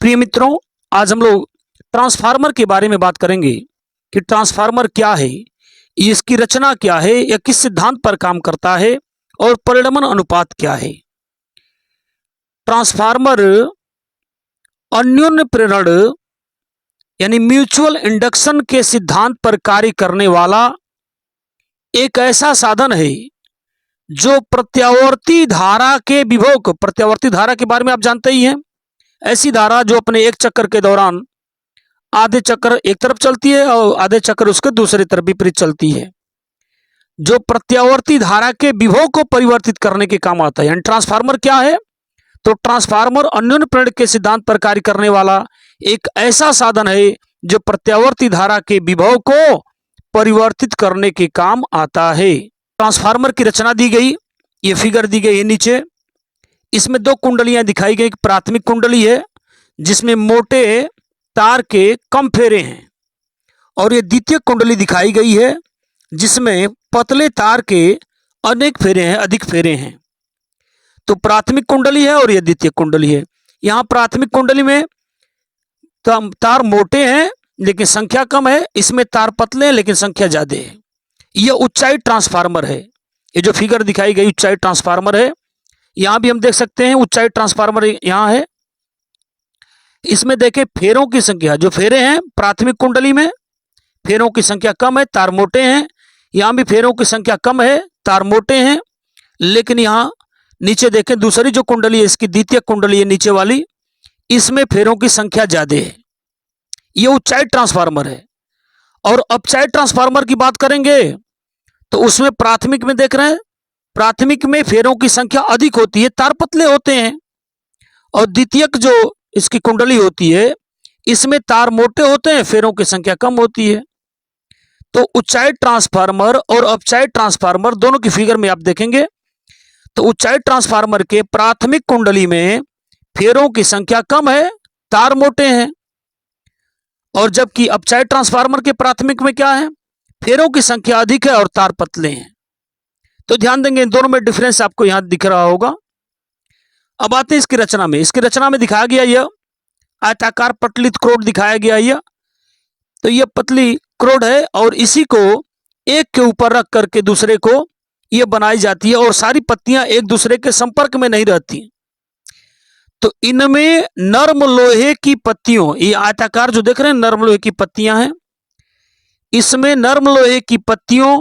प्रिय मित्रों, आज हम लोग ट्रांसफार्मर के बारे में बात करेंगे कि ट्रांसफार्मर क्या है, इसकी रचना क्या है, यह किस सिद्धांत पर काम करता है और परिणमन अनुपात क्या है। ट्रांसफार्मर अन्योन्य प्रेरण यानी म्यूचुअल इंडक्शन के सिद्धांत पर कार्य करने वाला एक ऐसा साधन है जो प्रत्यावर्ती धारा के विभव को, प्रत्यावर्ती धारा के बारे में आप जानते ही हैं, ऐसी धारा जो अपने एक चक्कर के दौरान आधे चक्कर एक तरफ चलती है और आधे चक्कर उसके दूसरी तरफ विपरीत चलती है, जो प्रत्यावर्ती धारा के विभव को परिवर्तित करने के काम आता है। यानी ट्रांसफार्मर क्या है? तो ट्रांसफार्मर अन्योन्य प्रेरण के सिद्धांत पर कार्य करने वाला एक ऐसा साधन है जो प्रत्यावर्ती धारा के विभव को परिवर्तित करने के काम आता है। ट्रांसफार्मर की रचना दी गई, ये फिगर दी गई है नीचे। इसमें दो कुंडलियां दिखाई गई। प्राथमिक कुंडली है जिसमें मोटे तार के कम फेरे हैं, और ये द्वितीय कुंडली दिखाई गई है जिसमें पतले तार के अनेक फेरे हैं, अधिक फेरे हैं। तो प्राथमिक कुंडली है और ये द्वितीय कुंडली है। यहाँ प्राथमिक कुंडली में तार मोटे हैं लेकिन संख्या कम है, इसमें तार पतले हैं लेकिन संख्या ज्यादा है। यह ऊंचाई ट्रांसफार्मर है। ये जो फिगर दिखाई गई ऊंचाई ट्रांसफार्मर है। यहां भी हम देख सकते हैं ऊंचाई ट्रांसफार्मर यहां है। इसमें देखें फेरों की संख्या, जो फेरे हैं प्राथमिक कुंडली में फेरों की संख्या कम है, तार मोटे हैं। यहां भी फेरों की संख्या कम है, तार मोटे हैं। लेकिन यहां नीचे देखें दूसरी जो कुंडली है, इसकी द्वितीय कुंडली है नीचे वाली, इसमें फेरों की संख्या ज्यादा है। यह ऊंचाई ट्रांसफार्मर है। और अपचाई ट्रांसफार्मर की बात करेंगे तो उसमें प्राथमिक में देख रहे हैं, प्राथमिक में फेरों की संख्या अधिक होती है, तार पतले होते हैं। और द्वितीयक जो इसकी कुंडली होती है इसमें तार मोटे होते हैं, फेरों की संख्या कम होती है। तो ऊंचाई ट्रांसफार्मर और अपचाई ट्रांसफार्मर दोनों की फिगर में आप देखेंगे तो ऊंचाई ट्रांसफार्मर के प्राथमिक कुंडली में फेरों की संख्या कम है, तार मोटे हैं। और जबकि अपचाई ट्रांसफार्मर के प्राथमिक में क्या है, फेरों की संख्या अधिक है और तार पतले हैं। तो ध्यान देंगे इन दोनों में डिफरेंस आपको यहां दिख रहा होगा। अब आते हैं इसकी रचना में। इसकी रचना में दिखाया गया यह आयताकार पटलित क्रोड दिखाया गया यह। तो यह पतली क्रोड है और इसी को एक के ऊपर रख करके दूसरे को यह बनाई जाती है, और सारी पत्तियां एक दूसरे के संपर्क में नहीं रहती। तो इनमें नर्म लोहे की पत्तियों, ये आयताकार जो देख रहे हैं नर्म लोहे की पत्तियां हैं, इसमें नर्म लोहे की पत्तियों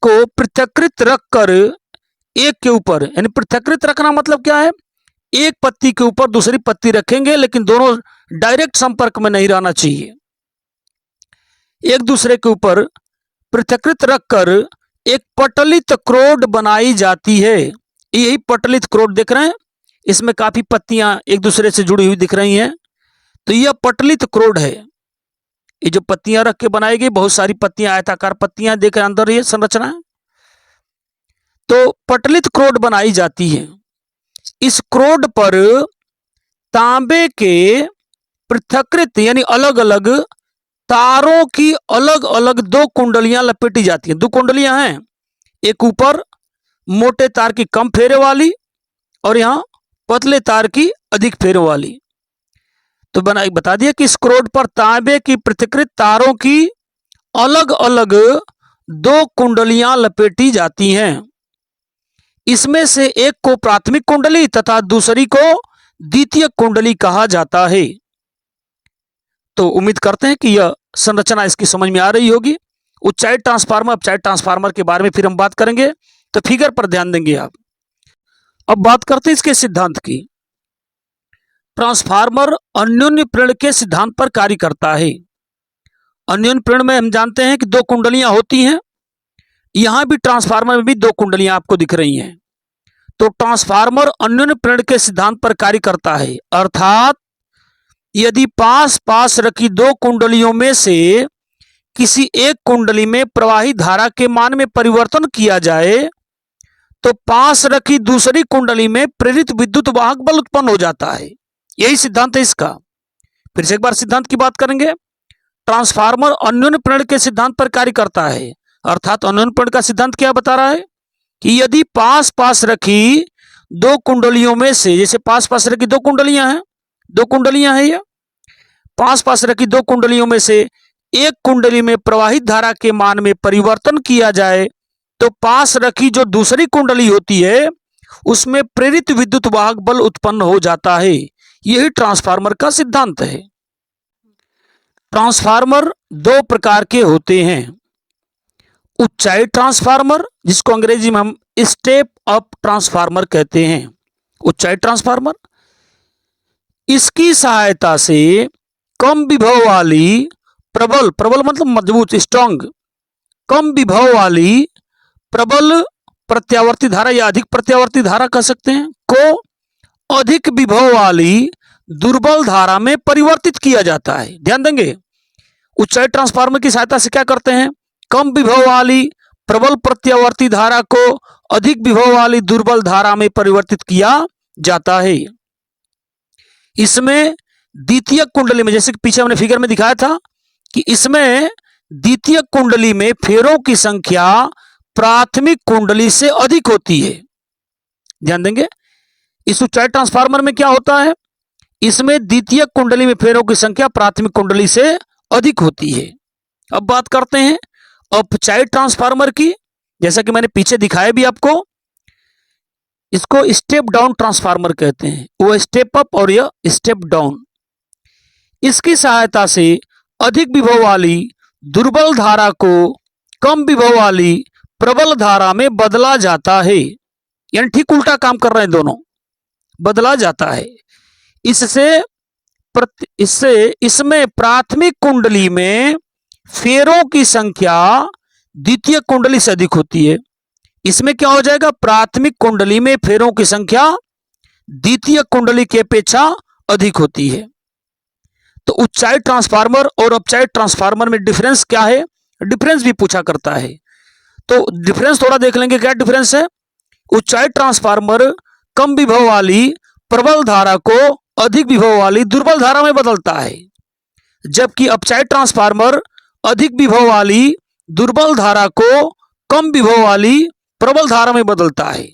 को पृथकृत रखकर एक के ऊपर, यानी पृथकृत रखना मतलब क्या है, एक पत्ती के ऊपर दूसरी पत्ती रखेंगे लेकिन दोनों डायरेक्ट संपर्क में नहीं रहना चाहिए। एक दूसरे के ऊपर पृथकृत रखकर एक पटलित क्रोड बनाई जाती है। यही पटलित क्रोड देख रहे हैं, इसमें काफी पत्तियां एक दूसरे से जुड़ी हुई दिख रही हैं। तो यह पटलित क्रोड है। ये जो पत्तियां रख के बनाई गई, बहुत सारी पत्तियां, आयताकार पत्तियां देख रहे अंदर ये संरचना है। तो पटलित क्रोड बनाई जाती है। इस क्रोड पर तांबे के पृथकृत यानी अलग अलग तारों की अलग अलग दो कुंडलियां लपेटी जाती हैं। दो कुंडलियां हैं, एक ऊपर मोटे तार की कम फेरे वाली और यहां पतले तार की अधिक फेरों वाली। तो बता दिया कि इस क्रोड पर तांबे की पृथकृत तारों की अलग अलग दो कुंडलियां लपेटी जाती हैं। इसमें से एक को प्राथमिक कुंडली तथा दूसरी को द्वितीय कुंडली कहा जाता है। तो उम्मीद करते हैं कि यह संरचना इसकी समझ में आ रही होगी। ऊंचाई ट्रांसफार्मर अपचाई ट्रांसफार्मर के बारे में फिर हम बात करेंगे, तो फिगर पर ध्यान देंगे आप। अब बात करते हैं इसके सिद्धांत की। ट्रांसफार्मर अन्योन्य प्रेरण के सिद्धांत पर कार्य करता है। अन्योन्य प्रेरण में हम जानते हैं कि दो कुंडलियां होती हैं। यहां भी ट्रांसफार्मर में भी दो कुंडलियां आपको दिख रही हैं। तो ट्रांसफार्मर अन्योन्य प्रेरण के सिद्धांत पर कार्य करता है, अर्थात यदि पास पास रखी दो कुंडलियों में से किसी एक कुंडली में प्रवाही धारा के मान में परिवर्तन किया जाए तो पास रखी दूसरी कुंडली में प्रेरित विद्युत वाहक बल उत्पन्न हो जाता है। यही सिद्धांत है इसका। फिर से एक बार सिद्धांत की बात करेंगे। ट्रांसफार्मर अन्योन्य प्रेरण के सिद्धांत पर कार्य करता है, अर्थात अन्योन्य प्रेरण का सिद्धांत क्या बता रहा है कि यदि पास पास रखी दो कुंडलियों में से, जैसे पास पास रखी दो कुंडलियां हैं, दो कुंडलियां हैं, ये पास पास रखी दो कुंडलियों में से एक कुंडली में प्रवाहित धारा के मान में परिवर्तन किया जाए तो पास रखी जो दूसरी कुंडली होती है उसमें प्रेरित विद्युत वाहक बल उत्पन्न हो जाता है। यही ट्रांसफार्मर का सिद्धांत है। ट्रांसफार्मर दो प्रकार के होते हैं, ऊंचाई ट्रांसफार्मर जिसको अंग्रेजी में हम स्टेप अप ट्रांसफार्मर कहते हैं। ऊंचाई ट्रांसफार्मर, इसकी सहायता से कम विभव वाली प्रबल, प्रबल मतलब मजबूत, स्ट्रांग, कम विभव वाली प्रबल प्रत्यावर्ती धारा या अधिक प्रत्यावर्ती धारा कह सकते हैं को अधिक विभव वाली दुर्बल धारा में परिवर्तित किया जाता है। ध्यान देंगे, ऊंचाई ट्रांसफार्मर की सहायता से क्या करते हैं, कम विभव वाली प्रबल प्रत्यावर्ती धारा को अधिक विभव वाली दुर्बल धारा में परिवर्तित किया जाता है। इसमें द्वितीयक कुंडली में, जैसे कि पीछे हमने फिगर में दिखाया था कि इसमें द्वितीयक कुंडली में फेरों की संख्या प्राथमिक कुंडली से अधिक होती है। ध्यान देंगे, इस ऊंचाई ट्रांसफार्मर में क्या होता है, इसमें द्वितीयक कुंडली में फेरों की संख्या प्राथमिक कुंडली से अधिक होती है। अब बात करते हैं अपचाई ट्रांसफार्मर की, जैसा कि मैंने पीछे दिखाया भी आपको, इसको स्टेप डाउन ट्रांसफार्मर कहते हैं। वो स्टेप अप और यह स्टेप डाउन। इसकी सहायता से अधिक विभव वाली दुर्बल धारा को कम विभव वाली प्रबल धारा में बदला जाता है। यानी ठीक उल्टा काम कर रहे हैं दोनों, बदला जाता है। इससे इसमें प्राथमिक कुंडली में फेरों की संख्या द्वितीय कुंडली से अधिक होती है। इसमें क्या हो जाएगा, प्राथमिक कुंडली में फेरों की संख्या द्वितीय कुंडली की अपेक्षा अधिक होती है। तो ऊंचाई ट्रांसफार्मर और अपचाई ट्रांसफार्मर में डिफरेंस क्या है, डिफरेंस भी पूछा करता है। तो डिफरेंस थोड़ा देख लेंगे, क्या डिफरेंस है। ऊंचाई ट्रांसफार्मर कम विभव वाली प्रबल धारा को अधिक विभव वाली दुर्बल धारा में बदलता है, जबकि अपचाई ट्रांसफार्मर अधिक विभव वाली दुर्बल धारा को कम विभव वाली प्रबल धारा में बदलता है।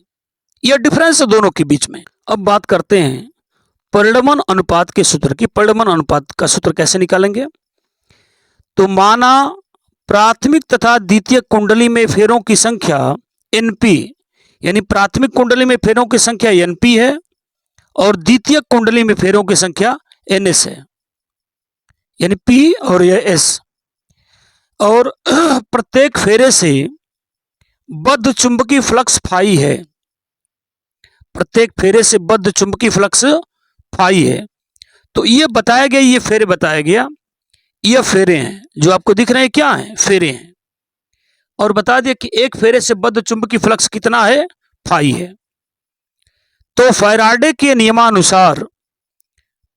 यह डिफरेंस है दोनों के बीच में। अब बात करते हैं परिणमन अनुपात के सूत्र की। परिणमन अनुपात का सूत्र कैसे निकालेंगे, तो माना प्राथमिक तथा द्वितीय कुंडली में फेरों की संख्या एनपी, यानी प्राथमिक कुंडली में फेरों की संख्या एनपी है और द्वितीय कुंडली में फेरों की संख्या एनएस है, यानी पी और यह एस। और प्रत्येक फेरे से बद्ध चुंबकीय फ्लक्स फाई है, प्रत्येक फेरे से बद्ध चुंबकीय फ्लक्स फाई है। तो ये बताया गया, ये फेरे बताया गया, ये फेरे हैं जो आपको दिख रहे हैं, क्या हैं, फेरे हैं। और बता दिया कि एक फेरे से बद्ध चुंबकीय फ्लक्स कितना है, फाई है। तो फैराडे के नियमानुसार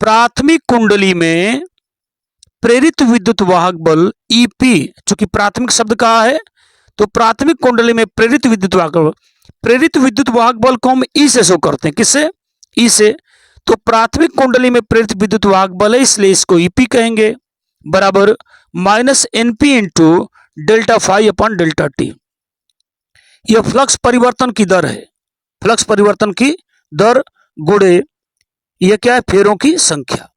प्राथमिक कुंडली में प्रेरित विद्युत वाहक बल ईपी, चूंकि प्राथमिक शब्द कहा है तो प्राथमिक कुंडली में प्रेरित विद्युत वाहक बल, प्रेरित विद्युत वाहक बल को हम ई से शो करते हैं, किससे, ई से। तो प्राथमिक कुंडली में प्रेरित विद्युत वाहक बल है, इसलिए इसको ईपी कहेंगे, बराबर minus NP into delta phi upon delta T. यह फ्लक्स परिवर्तन की दर है, फ्लक्स परिवर्तन की दर गुणे यह क्या है, फेरों की संख्या।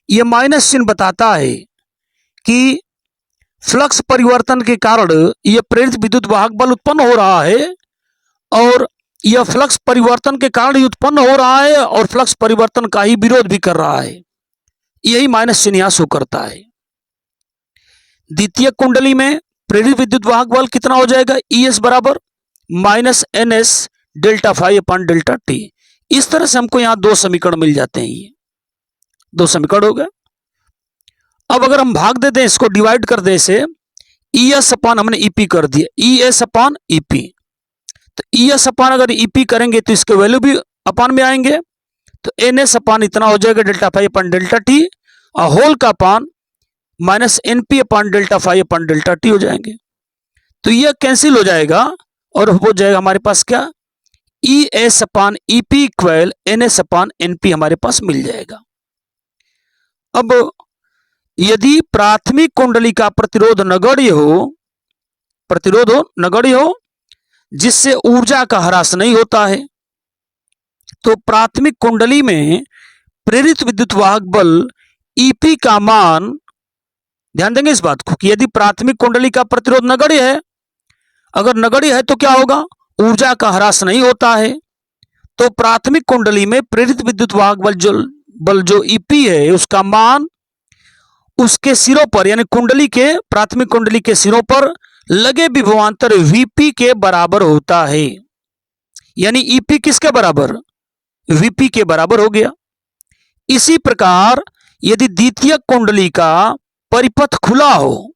यह माइनस चिन्ह बताता है कि फ्लक्स परिवर्तन के कारण यह प्रेरित विद्युत वाहक बल उत्पन्न हो रहा है और यह फ्लक्स परिवर्तन के कारण ही उत्पन्न हो रहा है और फ्लक्स परिवर्तन का ही विरोध भी कर रहा है। यही माइनस चिन्ह यहां शो करता है। द्वितीय कुंडली में प्रेरित विद्युत वाहक बल कितना हो जाएगा, ई एस बराबर minus N S delta phi upon delta T. इस तरह से हमको यहां दो समीकरण मिल जाते हैं, ये दो समीकरण हो गए। अब अगर हम भाग देते हैं, इसको डिवाइड कर दें, इसे ई एस अपॉन हमने ईपी कर दिया, ई एस अपॉन ईपी। तो ई एस अपॉन अगर ईपी करेंगे तो इसके वैल्यू भी अपॉन में आएंगे, तो एन एस अपॉन इतना हो जाएगा delta phi upon delta T और होल का upon minus NP upon delta phi upon delta T हो जाएंगे। तो यह कैंसिल हो जाएगा और हो जाएगा हमारे पास क्या, E S upon EP equal N S upon NP हमारे पास मिल जाएगा। अब यदि प्राथमिक कुंडली का प्रतिरोध नगण्य हो, प्रतिरोध हो नगण्य हो, जिससे ऊर्जा का ह्रास नहीं होता है, तो प्राथमिक कुंडली में प्रेरित विद्युत वाहक बल ईपी का मान, ध्यान देंगे इस बात को कि यदि प्राथमिक कुंडली का प्रतिरोध नगण्य है, अगर नगण्य है तो क्या होगा, ऊर्जा का ह्रास नहीं होता है। तो प्राथमिक कुंडली में प्रेरित विद्युत वाहक बल जो ईपी है उसका मान उसके सिरों पर, यानी कुंडली के, प्राथमिक कुंडली के सिरों पर लगे विभवांतर वीपी के बराबर होता है। यानी ईपी किसके बराबर, वीपी के बराबर हो गया। इसी प्रकार यदि द्वितीयक कुंडली का परिपथ खुला हो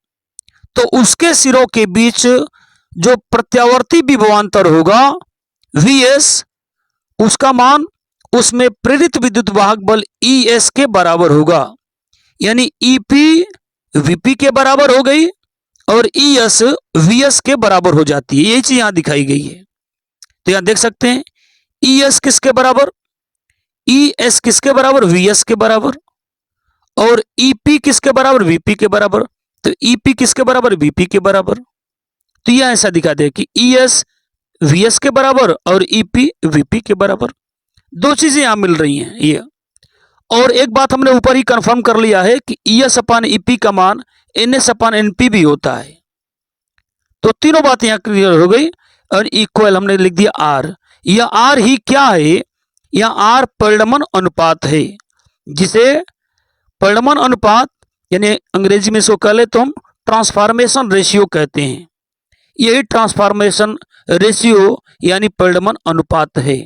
तो उसके सिरों के बीच जो प्रत्यावर्ती विभवांतर होगा वीएस, उसका मान उसमें प्रेरित विद्युत वाहक बल ईएस के बराबर होगा। यानी ईपी वीपी के बराबर हो गई और ईएस वीएस के बराबर हो जाती है। यही चीज यहां दिखाई गई है। तो यहां देख सकते हैं ईएस किसके बराबर, ईएस किसके बराबर, वीएस के बराबर, और ईपी किसके बराबर, वीपी के बराबर। तो ईपी किसके बराबर, वीपी के बराबर। तो यह ऐसा दिखा दे कि ईएस वीएस के बराबर और ईपी वीपी के बराबर। दो चीजें यहां मिल रही हैं ये। और एक बात हमने ऊपर ही कंफर्म कर लिया है कि ईएस अपान ईपी का मान एनएस अपान एनपी भी होता है। तो तीनों बातें यहां क्लियर हो गई। और इक्वल हमने लिख दिया आर। यह आर ही क्या है, यह आर परिणमन अनुपात है, जिसे परिणमन अनुपात यानी अंग्रेजी में इसको कह ले तो हम ट्रांसफॉर्मेशन रेशियो कहते हैं। यही ट्रांसफॉर्मेशन रेशियो यानी परिणमन अनुपात है।